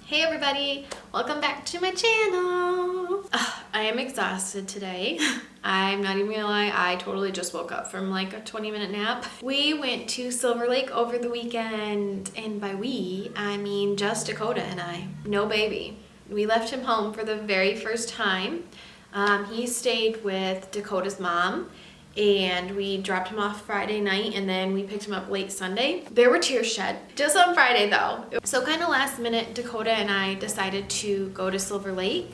Hey everybody, welcome back to my channel. I am exhausted today. I'm not even gonna lie, I totally just woke up from like a 20-minute nap. We went to Silver Lake over the weekend, and by we, I mean just Dakota and I, no baby. We left him home for the very first time. He stayed with Dakota's mom, and we dropped him off Friday night, and then we picked him up late Sunday. There were tears shed just on Friday though. So kind of last minute, Dakota and I decided to go to Silver Lake.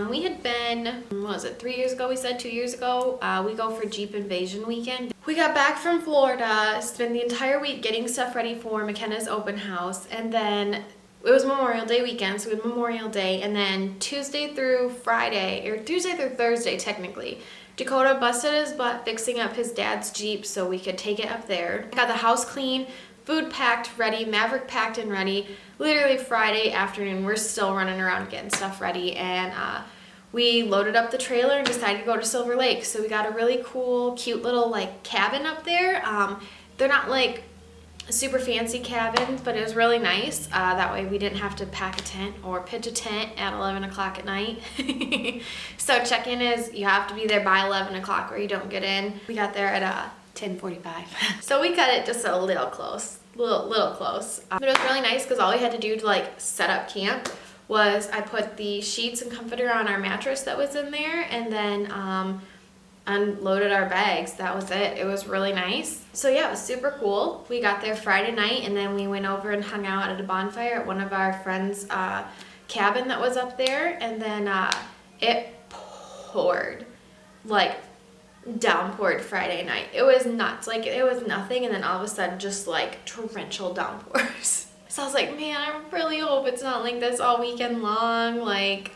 We had been, what was it, 3 years ago we said, 2 years ago? We go for Jeep Invasion weekend. We got back from Florida, spent the entire week getting stuff ready for McKenna's open house, and then it was Memorial Day weekend, so we had Memorial Day, and then Tuesday through Friday, or Tuesday through Thursday technically, Dakota busted his butt fixing up his dad's Jeep so we could take it up there. Got the house clean, food packed, ready, Maverick packed and ready. Literally Friday afternoon, we're still running around getting stuff ready, and we loaded up the trailer and decided to go to Silver Lake. So we got a really cool, cute little like cabin up there. They're not like super fancy cabins, but it was really nice. That way we didn't have to pack a tent or pitch a tent at 11 o'clock at night. So check-in is you have to be there by 11 o'clock or you don't get in. We got there at 10:45. So we cut it just a little close, little close. But it was really nice because all we had to do to like set up camp was I put the sheets and comforter on our mattress that was in there, and then unloaded our bags. That was it. It was really nice. So yeah, it was super cool. We got there Friday night, and then we went over and hung out at a bonfire at one of our friends' cabin that was up there, and then it poured, like downpoured Friday night. It was nuts. Like it was nothing, and then all of a sudden just like torrential downpours. So I was like, man, I really hope it's not like this all weekend long. Like,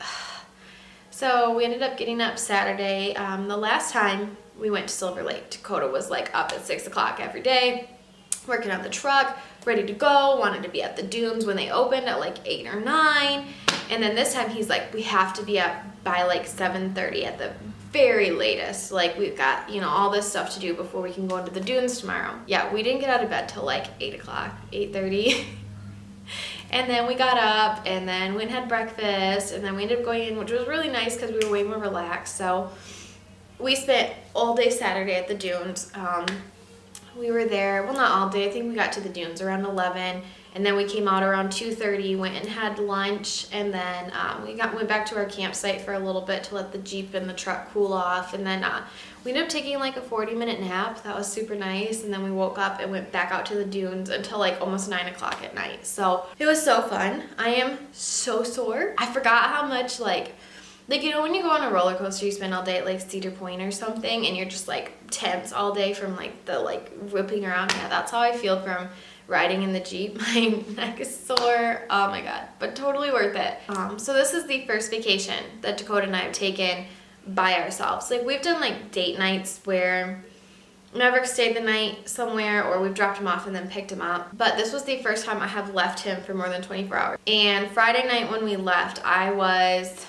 so we ended up getting up Saturday. The last time we went to Silver Lake, Dakota was like up at 6 o'clock every day, working on the truck, ready to go, wanted to be at the dunes when they opened at like 8 or 9. And then this time he's like, we have to be up by like 7:30 at the very latest. Like we've got, you know, all this stuff to do before we can go into the dunes tomorrow. Yeah, we didn't get out of bed till like 8 o'clock, 8:30. And then we got up and then went and had breakfast, and then we ended up going in, which was really nice because we were way more relaxed. So we spent all day Saturday at the dunes. We were there, well, not all day. I think we got to the dunes around 11, and then we came out around 2:30, went and had lunch, and then went back to our campsite for a little bit to let the Jeep and the truck cool off, and then we ended up taking like a 40-minute nap. That was super nice, and then we woke up and went back out to the dunes until like almost 9 o'clock at night. So it was so fun. I am so sore. I forgot how much like you know when you go on a roller coaster, you spend all day at like Cedar Point or something, and you're just like tense all day from like the like whipping around. Yeah, that's how I feel from riding in the Jeep. My neck is sore. Oh my god, but totally worth it. So this is the first vacation that Dakota and I have taken by ourselves. Like we've done like date nights where Maverick stayed the night somewhere, or we've dropped him off and then picked him up. But this was the first time I have left him for more than 24 hours. And Friday night when we left, I was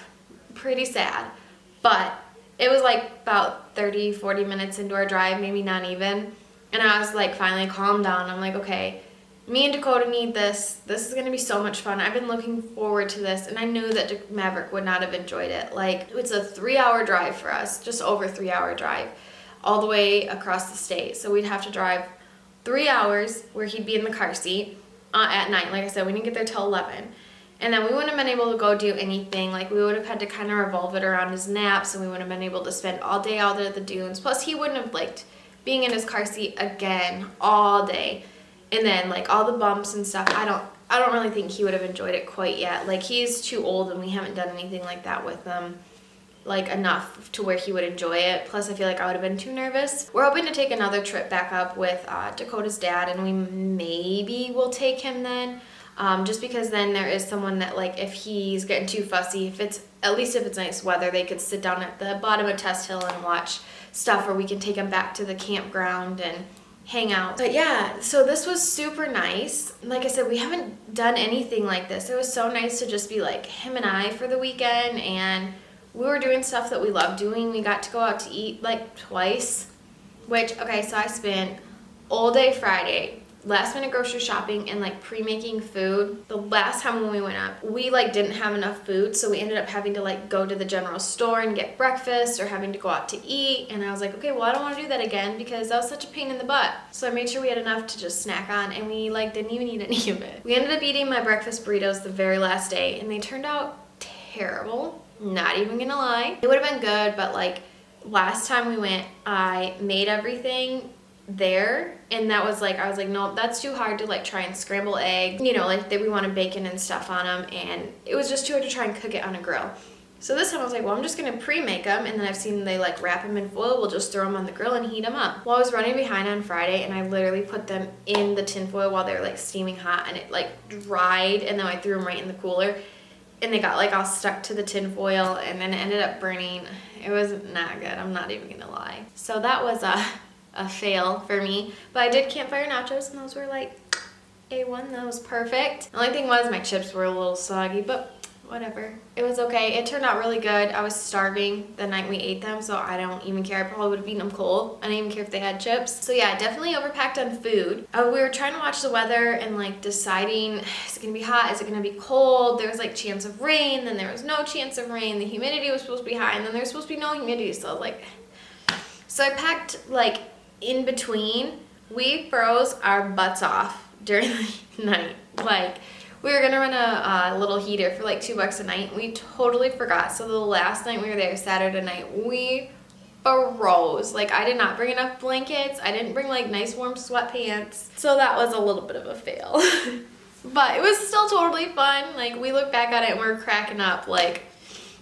pretty sad, but it was like about 30-40 minutes into our drive, maybe not even, and I was like finally calmed down. I'm like, okay, me and Dakota need this. This is gonna be so much fun. I've been looking forward to this, and I knew that Maverick would not have enjoyed it. Like it's a 3-hour drive for us, just over 3-hour drive all the way across the state. So we'd have to drive 3 hours where he'd be in the car seat at night. Like I said, we didn't get there till 11. And then we wouldn't have been able to go do anything. Like we would have had to kind of revolve it around his naps, and we wouldn't have been able to spend all day out there at the dunes. Plus he wouldn't have liked being in his car seat again all day. And then like all the bumps and stuff, I don't really think he would have enjoyed it quite yet. Like he's too old, and we haven't done anything like that with him like enough to where he would enjoy it. Plus I feel like I would have been too nervous. We're hoping to take another trip back up with Dakota's dad, and we maybe will take him then. Just because then there is someone that like if he's getting too fussy, at least if it's nice weather, they could sit down at the bottom of Test Hill and watch stuff, or we can take him back to the campground and hang out. But yeah, so this was super nice. Like I said, we haven't done anything like this. It was so nice to just be like him and I for the weekend, and we were doing stuff that we love doing. We got to go out to eat like twice, which, okay, so I spent all day Friday last minute grocery shopping and like pre-making food. The last time when we went up, we like didn't have enough food, so we ended up having to like go to the general store and get breakfast or having to go out to eat. And I was like, okay, well, I don't want to do that again because that was such a pain in the butt. So I made sure we had enough to just snack on, and we like didn't even eat any of it. We ended up eating my breakfast burritos the very last day, and they turned out terrible. Not even gonna lie. It would have been good, but like last time we went, I made everything there, and that was like, I was like, nope, that's too hard to like try and scramble eggs, you know, like that we wanted bacon and stuff on them, and it was just too hard to try and cook it on a grill. So this time I was like, well, I'm just gonna pre-make them, and then I've seen they like wrap them in foil. We'll just throw them on the grill and heat them up. Well, I was running behind on Friday, and I literally put them in the tin foil while they were like steaming hot, and it like dried, and then I threw them right in the cooler, and they got like all stuck to the tin foil, and then it ended up burning. It was not good, I'm not even gonna lie. So that was a fail for me, but I did campfire nachos, and those were like A1. That was perfect. The only thing was my chips were a little soggy, but whatever. It was okay. It turned out really good. I was starving the night we ate them, so I don't even care. I probably would have eaten them cold. I didn't even care if they had chips. So yeah, definitely overpacked on food. We were trying to watch the weather and like deciding, is it gonna be hot? Is it gonna be cold? There was like chance of rain, then there was no chance of rain. The humidity was supposed to be high, and then there's supposed to be no humidity. So like, so I packed like in between. We froze our butts off during the night. Like, we were gonna run a little heater for like $2 a night. We totally forgot. So the last night we were there, Saturday night, we froze. Like, I did not bring enough blankets. I didn't bring like nice warm sweatpants. So that was a little bit of a fail. But it was still totally fun. Like, we look back at it and we're cracking up. Like,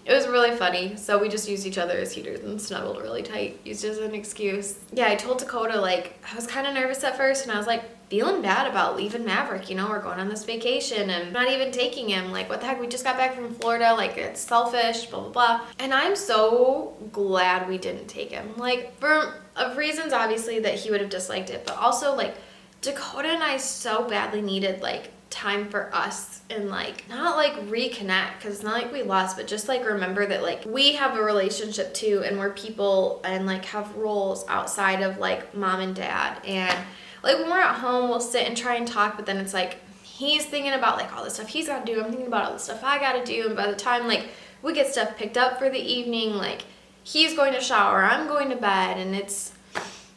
it was really funny. So we just used each other as heaters and snuggled really tight, used as an excuse. Yeah, I told Dakota, like, I was kind of nervous at first, and I was like feeling bad about leaving Maverick. You know, we're going on this vacation and not even taking him. Like, what the heck? We just got back from Florida. Like, it's selfish, blah, blah, blah. And I'm so glad we didn't take him. Like, for reasons, obviously, that he would have disliked it. But also, like, Dakota and I so badly needed, like, time for us and like not like reconnect, because it's not like we lost, but just like remember that like we have a relationship too, and we're people and like have roles outside of like mom and dad. And like when we're at home, we'll sit and try and talk, but then it's like he's thinking about like all the stuff he's got to do, I'm thinking about all the stuff I got to do, and by the time like we get stuff picked up for the evening, like he's going to shower, I'm going to bed, and it's,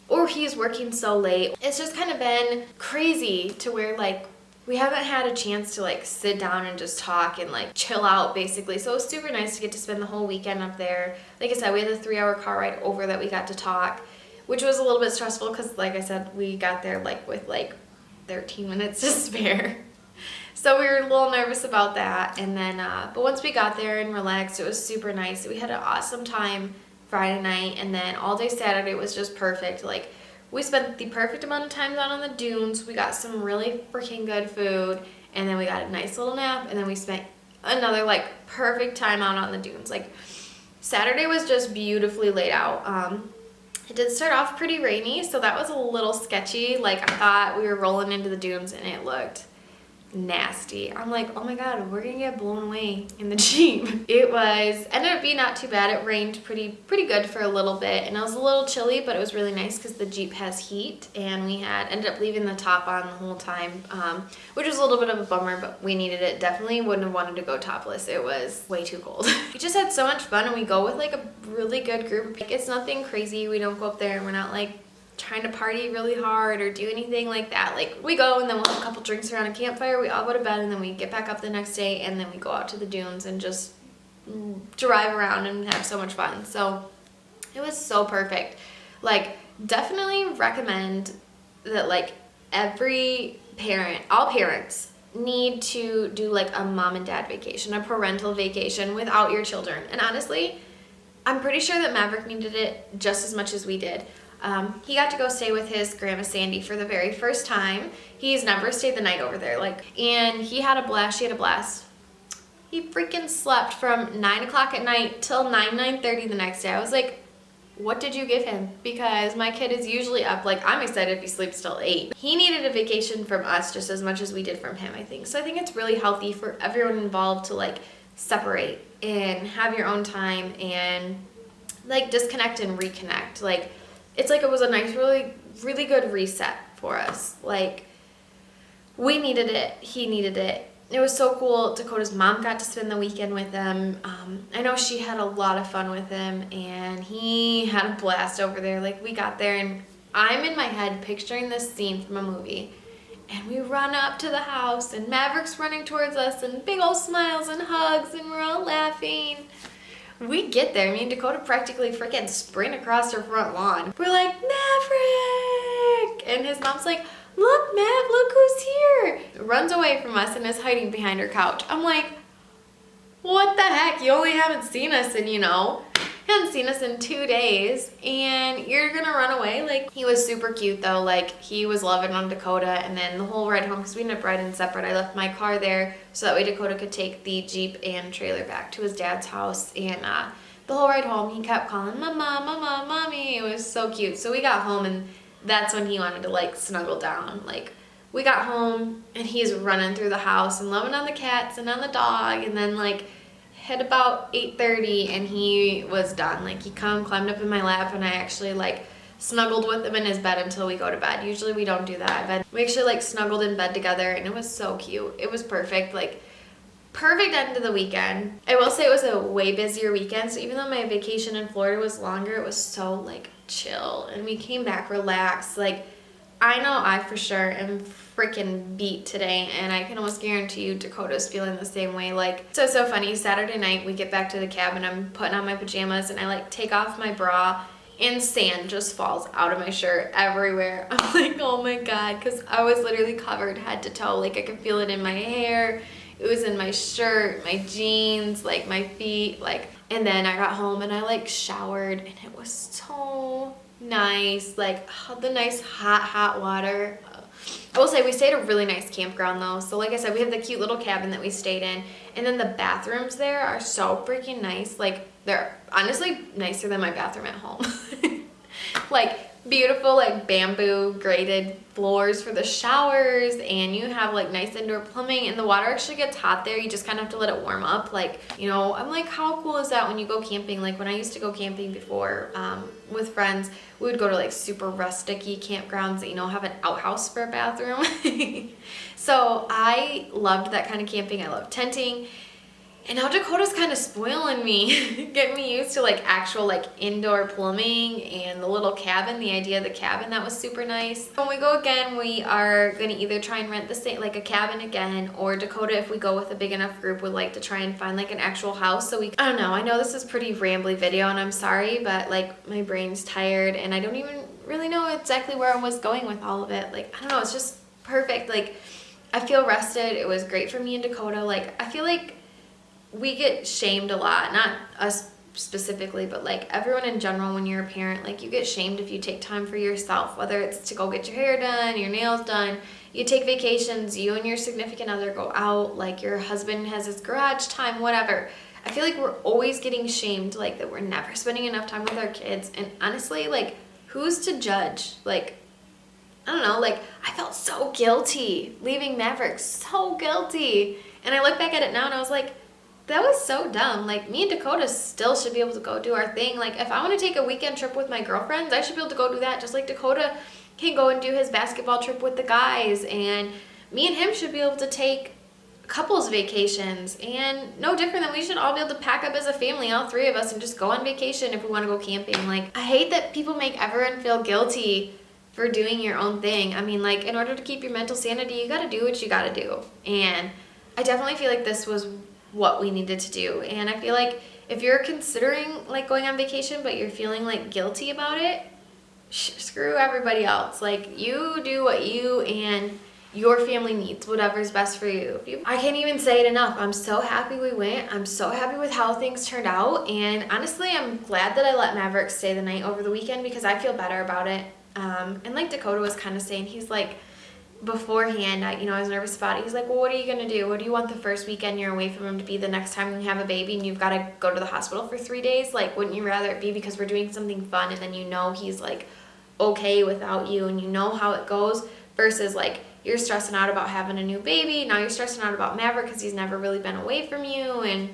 or he's working so late. It's just kind of been crazy to where like we haven't had a chance to like sit down and just talk and like chill out basically. So it was super nice to get to spend the whole weekend up there. Like I said, we had a 3-hour car ride over that we got to talk, which was a little bit stressful because like I said, we got there like with like 13 minutes to spare. So we were a little nervous about that. And then, but once we got there and relaxed, it was super nice. We had an awesome time Friday night, and then all day Saturday was just perfect. Like, we spent the perfect amount of time out on the dunes. We got some really freaking good food, and then we got a nice little nap, and then we spent another like perfect time out on the dunes. Like, Saturday was just beautifully laid out. It did start off pretty rainy, so that was a little sketchy. Like, I thought we were rolling into the dunes and it looked nasty. I'm like, oh my god, we're gonna get blown away in the Jeep. It ended up being not too bad. It rained pretty good for a little bit, and it was a little chilly, but it was really nice because the Jeep has heat, and we ended up leaving the top on the whole time, which was a little bit of a bummer, but we needed it. Definitely wouldn't have wanted to go topless. It was way too cold. We just had so much fun, and we go with like a really good group. Like, it's nothing crazy. We don't go up there and we're not like trying to party really hard or do anything like that. Like, we go and then we'll have a couple drinks around a campfire, we all go to bed, and then we get back up the next day, and then we go out to the dunes and just drive around and have so much fun. So it was so perfect. Like, definitely recommend that like every parent, all parents need to do like a mom and dad vacation, a parental vacation without your children. And honestly, I'm pretty sure that Maverick needed it just as much as we did. He got to go stay with his grandma Sandy for the very first time. He's never stayed the night over there, and he had a blast. She had a blast. He freaking slept from 9 o'clock at night till 9:30 the next day. I was like, what did you give him? Because my kid is usually up. Like, I'm excited if he sleeps till 8. He needed a vacation from us just as much as we did from him, I think. So I think it's really healthy for everyone involved to like separate and have your own time and like disconnect and reconnect. Like, it's like it was a nice, really good reset for us. Like, We needed it. He needed it. It was so cool. Dakota's mom got to spend the weekend with him. I know she had a lot of fun with him, and he had a blast over there. Like, we got there, and I'm in my head picturing this scene from a movie. And we run up to the house, and Maverick's running towards us, and big old smiles and hugs, and we're all laughing. We get there. Me and Dakota practically freaking sprint across her front lawn. We're like, Maverick! And his mom's like, look, Mav, look who's here. Runs away from us and is hiding behind her couch. I'm like, what the heck? You only haven't seen us in, hadn't seen us in 2 days, and you're gonna run away? Like, he was super cute though. Like, he was loving on Dakota, and then the whole ride home, because we ended up riding separate, I left my car there so that way Dakota could take the Jeep and trailer back to his dad's house, and the whole ride home he kept calling Mama, Mama, Mommy. It was so cute. So we got home, and that's when he wanted to like snuggle down. Like, we got home and he's running through the house and loving on the cats and on the dog, and then like hit about 8:30 and he was done. Like, he climbed up in my lap, and I actually like snuggled with him in his bed until we go to bed. Usually we don't do that, but we actually like snuggled in bed together, and it was so cute. It was perfect. Like, perfect end of the weekend. I will say it was a way busier weekend, so even though my vacation in Florida was longer, it was so like chill, and we came back relaxed. Like, I know I for sure am freaking beat today, and I can almost guarantee you Dakota's feeling the same way. Like, so funny. Saturday night we get back to the cabin, I'm putting on my pajamas, and I like take off my bra, and sand just falls out of my shirt everywhere. I'm like, oh my god, because I was literally covered head to toe. Like, I could feel it in my hair, it was in my shirt, my jeans, like my feet. Like, and then I got home and I like showered, and it was so nice. Like, the nice hot water. I will say we stayed at a really nice campground though. So like I said, we have the cute little cabin that we stayed in, and then the bathrooms there are so freaking nice. Like, they're honestly nicer than my bathroom at home. Like, beautiful like bamboo grated floors for the showers, and you have like nice indoor plumbing, and the water actually gets hot there. You just kind of have to let it warm up. Like, I'm like, how cool is that when you go camping? Like, when I used to go camping before with friends, we would go to like super rustic-y campgrounds that have an outhouse for a bathroom. So I loved that kind of camping. I love tenting. And now Dakota's kind of spoiling me, getting me used to like actual like indoor plumbing and the little cabin, the idea of the cabin. That was super nice. When we go again, we are going to either try and rent the same, like a cabin again, or Dakota, if we go with a big enough group, would like to try and find like an actual house. So I don't know. I know this is pretty rambly video, and I'm sorry, but like my brain's tired and I don't even really know exactly where I was going with all of it. Like, I don't know. It's just perfect. Like, I feel rested. It was great for me and Dakota. Like, I feel like we get shamed a lot, not us specifically, but like everyone in general. When you're a parent, like, you get shamed if you take time for yourself, whether it's to go get your hair done, your nails done, you take vacations, you and your significant other go out, like your husband has his garage time, whatever. I feel like we're always getting shamed, like that we're never spending enough time with our kids. And honestly, like, who's to judge? Like, I don't know, like, I felt so guilty leaving Maverick, so guilty. And I look back at it now and I was like, that was so dumb. Like, me and Dakota still should be able to go do our thing. Like, if I want to take a weekend trip with my girlfriends, I should be able to go do that, just like Dakota can go and do his basketball trip with the guys. And me and him should be able to take couples vacations, and no different than we should all be able to pack up as a family, all three of us, and just go on vacation if we want to go camping. Like, I hate that people make everyone feel guilty for doing your own thing. I mean, like, in order to keep your mental sanity, you got to do what you got to do. And I definitely feel like this was what we needed to do. And I feel like if you're considering like going on vacation but you're feeling like guilty about it, screw everybody else. Like, you do what you and your family needs, whatever's best for you. I can't even say it enough. I'm so happy we went. I'm so happy with how things turned out, and honestly, I'm glad that I let Maverick stay the night over the weekend because I feel better about it. And like Dakota was kind of saying, he's like, beforehand, I was nervous about it. He's like, well, what are you gonna do? What do you want the first weekend you're away from him to be the next time you have a baby and you've got to go to the hospital for 3 days? Like, wouldn't you rather it be because we're doing something fun and then he's like okay without you and how it goes, versus like you're stressing out about having a new baby, now you're stressing out about Maverick because he's never really been away from you and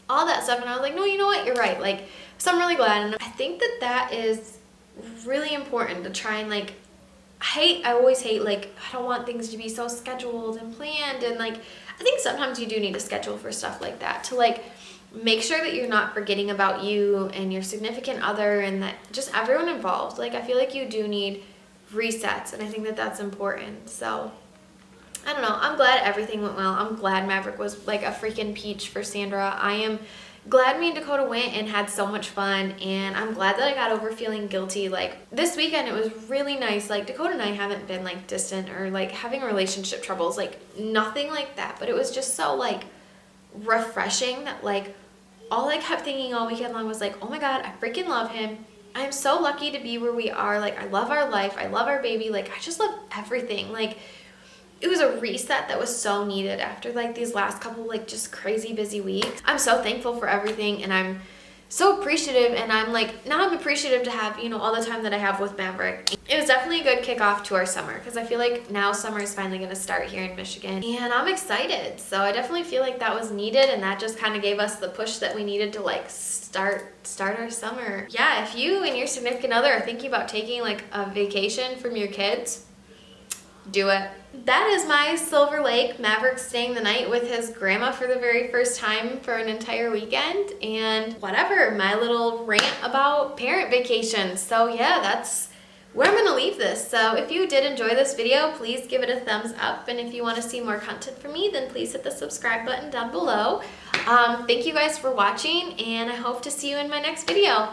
all that stuff. And I was like, no, you know what, you're right. Like, so I'm really glad, and I think that is really important to try and like I always hate, like, I don't want things to be so scheduled and planned, and like, I think sometimes you do need a schedule for stuff like that to like make sure that you're not forgetting about you and your significant other and that just everyone involved. Like, I feel like you do need resets, and I think that that's important. So I don't know, I'm glad everything went well. I'm glad Maverick was like a freaking peach for Sandra. I am glad me and Dakota went and had so much fun, and I'm glad that I got over feeling guilty. Like, this weekend it was really nice. Like, Dakota and I haven't been like distant or like having relationship troubles, like nothing like that, but it was just so like refreshing that like all I kept thinking all weekend long was like, oh my god, I freaking love him. I'm so lucky to be where we are. Like, I love our life, I love our baby, like I just love everything. Like, it was a reset that was so needed after like these last couple like just crazy busy weeks. I'm so thankful for everything, and I'm so appreciative, and I'm like, now I'm appreciative to have, you know, all the time that I have with Maverick. It was definitely a good kickoff to our summer, because I feel like now summer is finally going to start here in Michigan, and I'm excited. So I definitely feel like that was needed, and that just kind of gave us the push that we needed to like start our summer. Yeah, if you and your significant other are thinking about taking like a vacation from your kids, do it. That is my Silver Lake. Maverick staying the night with his grandma for the very first time for an entire weekend, and whatever, my little rant about parent vacations. So yeah, that's where I'm gonna leave this. So if you did enjoy this video, please give it a thumbs up, and if you want to see more content from me, then please hit the subscribe button down below. Thank you guys for watching, and I hope to see you in my next video.